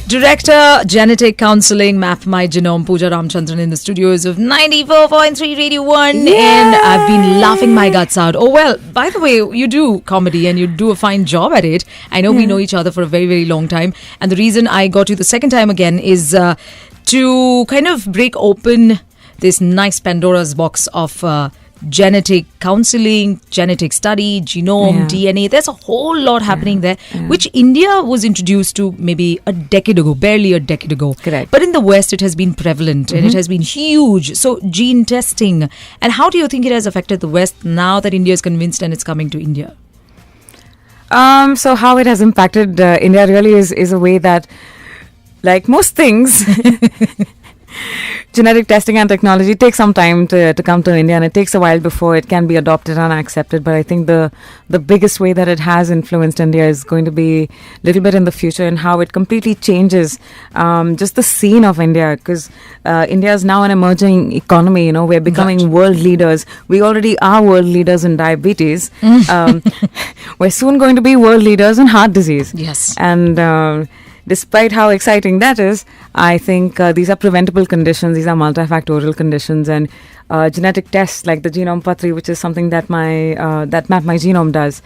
Director, Genetic Counseling, Mapmygenome, Pooja Ramchandran in the studios of 94.3 Radio 1. Yay! And I've been laughing my guts out. Oh, well, by the way, you do comedy and you do a fine job at it. I know we know each other for a very, very long time. And the reason I got you the second time again is to kind of break open this nice Pandora's box of genetic counseling, genetic study, genome, DNA. There's a whole lot happening there, which India was introduced to maybe a decade ago, barely a decade ago. Correct. But in the West, it has been prevalent and it has been huge. So gene testing. And how do you think it has affected the West now that India is convinced and it's coming to India? So how it has impacted India really is a way that, like most things, genetic testing and technology takes some time to come to India, and it takes a while before it can be adopted and accepted. But I think the biggest way that it has influenced India is going to be a little bit in the future, and how it completely changes just the scene of India, because India is now an emerging economy. You know, we're becoming world leaders. We already are world leaders in diabetes. We're soon going to be world leaders in heart disease. Yes. And despite how exciting that is, I think these are preventable conditions. These are multifactorial conditions, and genetic tests like the Genomepatri, which is something that that Mapmygenome does,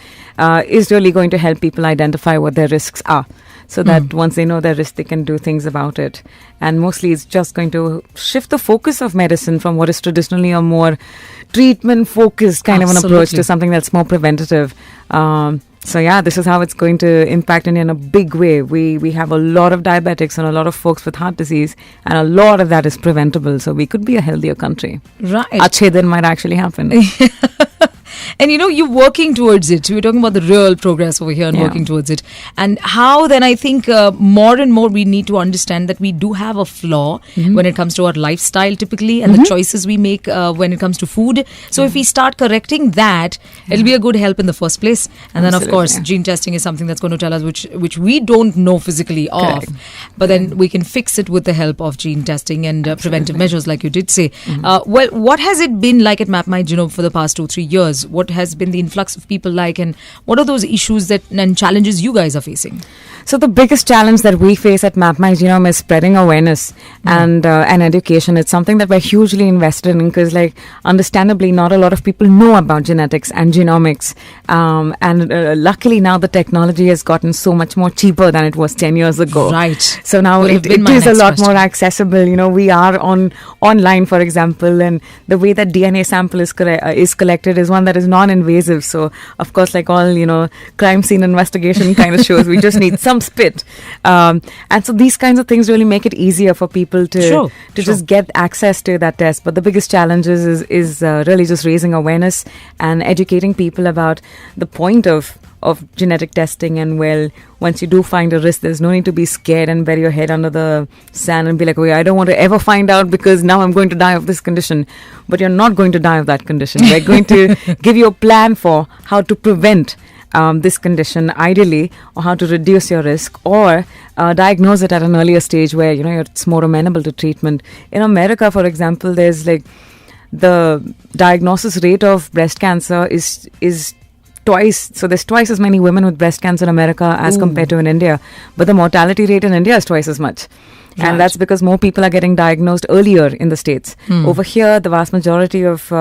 is really going to help people identify what their risks are, so that once they know their risk, they can do things about it. And mostly, it's just going to shift the focus of medicine from what is traditionally a more treatment-focused kind of an approach to something that's more preventative. So yeah, this is how it's going to impact India in a big way. We have a lot of diabetics and a lot of folks with heart disease, and a lot of that is preventable. So we could be a healthier country. Right. Achhe din might actually happen. And you know, you're working towards it. We're talking about the real progress over here and working towards it. And how then I think more and more we need to understand that we do have a flaw when it comes to our lifestyle typically, and the choices we make when it comes to food. So if we start correcting that, it'll be a good help in the first place. And then of course, gene testing is something that's going to tell us which we don't know physically of. But then we can fix it with the help of gene testing and preventive measures, like you did say. Well, what has it been like at Mapmygenome for the past 2-3 years? What has been the influx of people like, and what are those issues and challenges you guys are facing? So the biggest challenge that we face at Mapmygenome is spreading awareness and education. It's something that we're hugely invested in, because, like, understandably, not a lot of people know about genetics and genomics. And luckily now the technology has gotten so much more cheaper than it was 10 years ago. Right. So now it is a lot more accessible. You know, we are online, for example, and the way that DNA sample is collected is one that is non-invasive. So of course, like all, you know, crime scene investigation kind of shows, we just need some spit. And so these kinds of things really make it easier for people to just get access to that test. But the biggest challenge is really just raising awareness and educating people about the point of genetic testing. And well, once you do find a risk, there's no need to be scared and bury your head under the sand and be like, oh, I don't want to ever find out because now I'm going to die of this condition. But you're not going to die of that condition. We're going to give you a plan for how to prevent this condition ideally, or how to reduce your risk, or diagnose it at an earlier stage where, you know, it's more amenable to treatment. In America, for example, there's like the diagnosis rate of breast cancer is twice. So there's twice as many women with breast cancer in America as compared to in India. But the mortality rate in India is twice as much. Right. And that's because more people are getting diagnosed earlier in the States. Over here, the vast majority of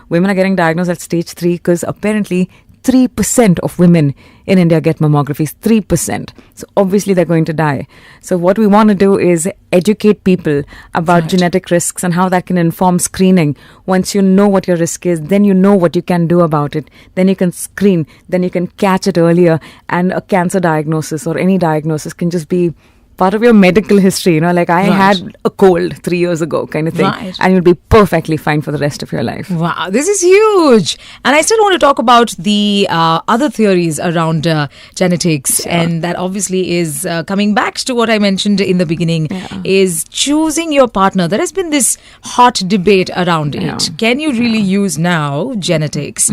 women are getting diagnosed at stage 3, because apparently 3% of women in India get mammographies. 3%. So obviously they're going to die. So what we want to do is educate people about genetic risks and how that can inform screening. Once you know what your risk is, then you know what you can do about it. Then you can screen. Then you can catch it earlier. And a cancer diagnosis or any diagnosis can just be part of your medical history, you know, like I had a cold 3 years ago kind of thing. And you'll be perfectly fine for the rest of your life. Wow, this is huge. And I still want to talk about the other theories around genetics. And that obviously is coming back to what I mentioned in the beginning, is choosing your partner. There has been this hot debate around it. Can you really use now genetics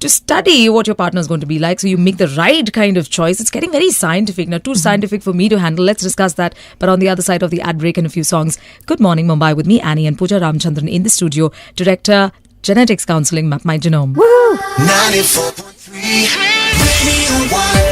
to study what your partner is going to be like, so you make the right kind of choice? It's getting very scientific now, too scientific for me to handle. Let's discuss that, but on the other side of the ad break and a few songs. Good morning, Mumbai, with me, Annie, and Pooja Ramchandran in the studio. Director, Genetics Counseling, Mapmygenome. Woo! 94.3 Radio 1.